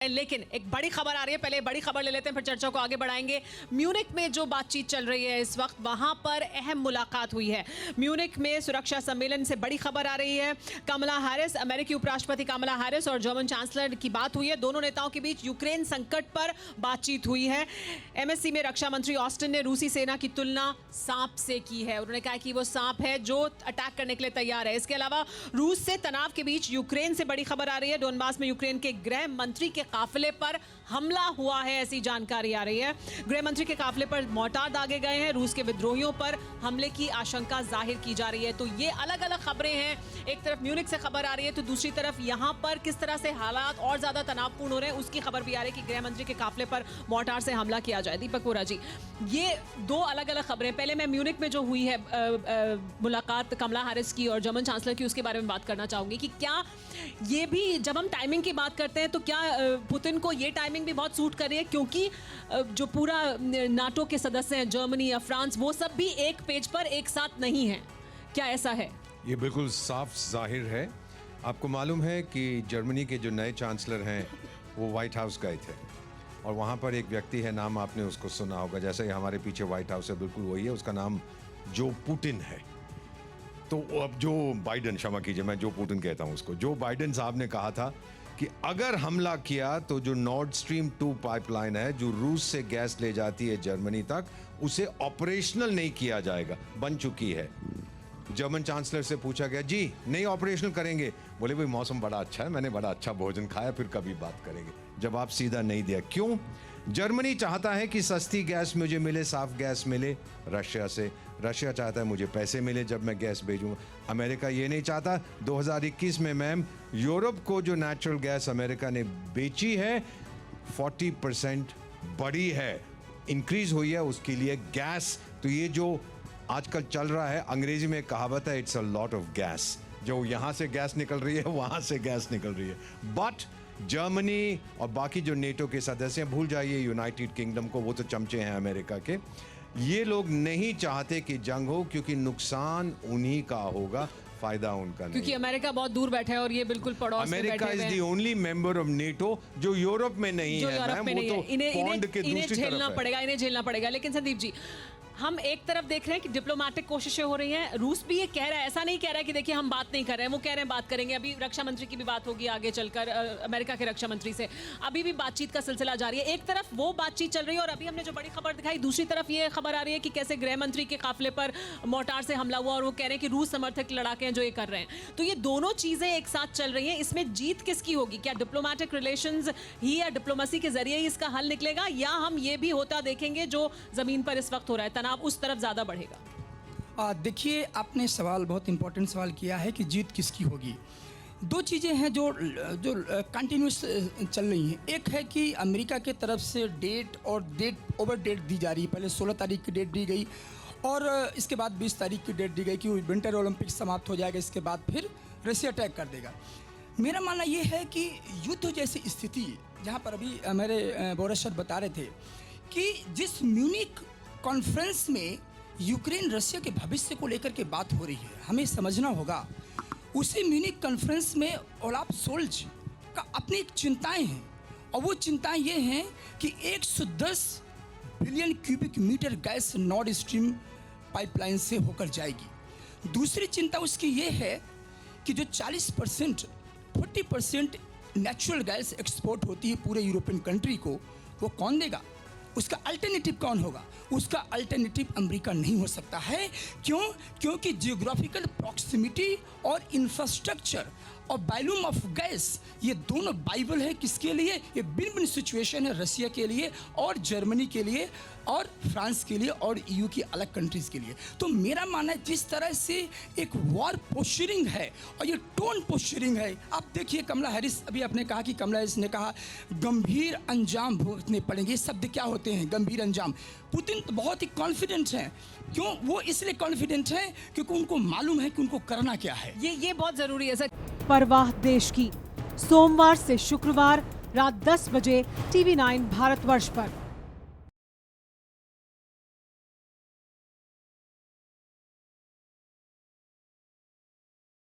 लेकिन एक बड़ी खबर आ रही है, पहले बड़ी खबर ले लेते हैं फिर चर्चा को आगे बढ़ाएंगे। म्यूनिक में जो बातचीत चल रही है इस वक्त, वहां पर अहम मुलाकात हुई है। म्यूनिक में सुरक्षा सम्मेलन से बड़ी खबर आ रही है। कमला हैरिस, अमेरिकी उपराष्ट्रपति कमला हैरिस और जर्मन चांसलर की बात हुई है। दोनों नेताओं के बीच यूक्रेन संकट पर बातचीत हुई है। एमएससी में रक्षा मंत्री ऑस्टिन ने रूसी सेना की तुलना सांप से की है। उन्होंने कहा कि वो सांप है जो अटैक करने के लिए तैयार है। इसके अलावा रूस से तनाव के बीच यूक्रेन से बड़ी खबर आ रही है। डोनबास में यूक्रेन के गृह मंत्री के काफिले पर हमला हुआ है, ऐसी जानकारी आ रही है। गृह मंत्री के काफिले पर मोर्टार दागे गए हैं। रूस के विद्रोहियों पर हमले की आशंका जाहिर की जा रही है। तो ये अलग अलग खबरें हैं। एक तरफ म्यूनिक से खबर आ रही है तो दूसरी तरफ यहां पर किस तरह से हालात और ज्यादा तनावपूर्ण हो रहे हैं उसकी खबर भी आ रही है कि गृह मंत्री के काफिले पर मोर्टार से हमला किया जाए। दीपक बोरा जी, ये दो अलग अलग खबरें। पहले मैं म्यूनिक में जो हुई है मुलाकात कमला हैरिस की और जर्मन चांसलर की, उसके बारे में बात करना चाहूंगी कि क्या ये भी, जब हम टाइमिंग की बात करते हैं तो क्या पुतिन को ये टाइमिंग भी बहुत सूट कर रही है, क्योंकि जो पूरा नाटो के सदस्य हैं, जर्मनी या फ्रांस, वो सब भी एक पेज पर एक साथ नहीं है। क्या ऐसा है? ये बिल्कुल साफ जाहिर है। आपको मालूम है कि जर्मनी के जो नए चांसलर हैं वो व्हाइट हाउस गए थे और वहाँ पर एक व्यक्ति है, नाम आपने उसको सुना होगा, जैसे ही हमारे पीछे व्हाइट हाउस है बिल्कुल वही है, उसका नाम जो पुतिन है। तो अब जो बाइडन, क्षमा कीजिए मैं जो पुतिन कहता हूँ उसको, जो बाइडन साहब ने कहा था कि अगर हमला किया तो जो नॉर्ड स्ट्रीम 2 पाइपलाइन है जो रूस से गैस ले जाती है जर्मनी तक, उसे ऑपरेशनल नहीं किया जाएगा, बन चुकी है। जर्मन चांसलर से पूछा गया, जी नहीं ऑपरेशनल करेंगे? बोले भाई मौसम बड़ा अच्छा है, मैंने बड़ा अच्छा भोजन खाया, फिर कभी बात करेंगे। जवाब सीधा नहीं दिया। क्यों? जर्मनी चाहता है कि सस्ती गैस मुझे मिले, साफ गैस मिले रशिया से। रशिया चाहता है मुझे पैसे मिले जब मैं गैस भेजूंगा। अमेरिका ये नहीं चाहता। 2021 में मैम यूरोप को जो नेचुरल गैस अमेरिका ने बेची है 40% बढ़ी है, इंक्रीज हुई है उसके लिए गैस। तो ये जो आजकल चल रहा है, अंग्रेजी में कहावत है, it's a lot of gas. जो यहाँ से गैस निकल रही है वहाँ से गैस निकल रही है। बट जर्मनी और बाकी जो नेटो के सदस्य हैं, भूल जाइए यूनाइटेड किंगडम को, वो तो चमचे हैं अमेरिका के। ये लोग नहीं चाहते कि जंग हो, क्योंकि नुकसान उन्हीं का होगा, फायदा उनका नहीं। क्योंकि अमेरिका बहुत दूर बैठा है और ये बिल्कुल पड़ोस में बैठे हुए हैं। America is the only member of NATO जो यूरोप में नहीं है मैम, वो तो पॉन्ड के दूसरी तरफ है। इन्हें झेलना पड़ेगा। लेकिन संदीप जी, हम एक तरफ देख रहे हैं कि डिप्लोमेटिक कोशिशें हो रही हैं। रूस भी ये कह रहा है, ऐसा नहीं कह रहा है कि देखिए हम बात नहीं कर रहे हैं, वो कह रहे हैं बात करेंगे। अभी रक्षा मंत्री की भी बात होगी आगे चलकर अमेरिका के रक्षा मंत्री से। अभी भी बातचीत का सिलसिला जारी है। एक तरफ वो बातचीत चल रही है और अभी हमने जो बड़ी खबर दिखाई, दूसरी तरफ ये खबर आ रही है कि कैसे गृह मंत्री के काफिले पर मोर्टार से हमला हुआ और वो कह रहे हैं कि रूस समर्थक लड़ाके हैं जो ये कर रहे हैं। तो ये दोनों चीजें एक साथ चल रही हैं। इसमें जीत किसकी होगी? क्या डिप्लोमेटिक रिलेशंस ही या डिप्लोमेसी के जरिए ही इसका हल निकलेगा, या हम ये भी होता देखेंगे जो जमीन पर इस वक्त हो रहा है, तनाव उस तरफ ज्यादा बढ़ेगा? देखिए, आपने सवाल बहुत इंपॉर्टेंट सवाल किया है कि जीत किसकी होगी। दो चीज़ें हैं जो कंटिन्यूस चल रही हैं। एक है कि अमेरिका के तरफ से डेट ओवर डेट दी जा रही है। पहले 16 तारीख की डेट दी गई और इसके बाद 20 तारीख की डेट दी गई कि विंटर ओलंपिक समाप्त हो जाएगा, इसके बाद फिर रशिया अटैक कर देगा। मेरा मानना ये है कि युद्ध जैसी स्थिति, जहाँ पर अभी मेरे बोरा सर बता रहे थे कि जिस म्यूनिक कॉन्फ्रेंस में यूक्रेन रशिया के भविष्य को लेकर के बात हो रही है, हमें समझना होगा उसी म्यूनिक कॉन्फ्रेंस में ओलाफ शोल्ज का अपनी एक चिंताएं हैं, और वो चिंताएं ये हैं कि 110 billion cubic metre gas Nord Stream pipeline से होकर जाएगी। दूसरी चिंता उसकी ये है कि जो 40% नेचुरल गैस एक्सपोर्ट होती है पूरे यूरोपियन कंट्री को, वो कौन देगा? उसका अल्टरनेटिव कौन होगा? उसका अल्टरनेटिव अमेरिका नहीं हो सकता है। क्यों? क्योंकि जियोग्राफिकल प्रॉक्सिमिटी और इंफ्रास्ट्रक्चर और वॉल्यूम ऑफ गैस, ये दोनों बाइबल है किसके लिए? ये भिन्न भिन्न सिचुएशन है रशिया के लिए और जर्मनी के लिए और फ्रांस के लिए और ईयू की अलग कंट्रीज के लिए। तो मेरा मानना है जिस तरह से एक वॉर पोस्चरिंग है और ये टोन पोस्चरिंग है। आप देखिए कमला हैरिस, अभी आपने कहा कि कमला हैरिस ने कहा गंभीर अंजाम भुगतने पड़ेंगे। शब्द क्या होते हैं? गंभीर अंजाम। पुतिन तो बहुत ही कॉन्फिडेंट हैं। क्यों? वो इसलिए कॉन्फिडेंट हैं क्योंकि उनको मालूम है कि उनको करना क्या है। ये बहुत जरूरी है सर। परवाह देश की, सोमवार से शुक्रवार रात 10 बजे TV9 भारतवर्ष पर।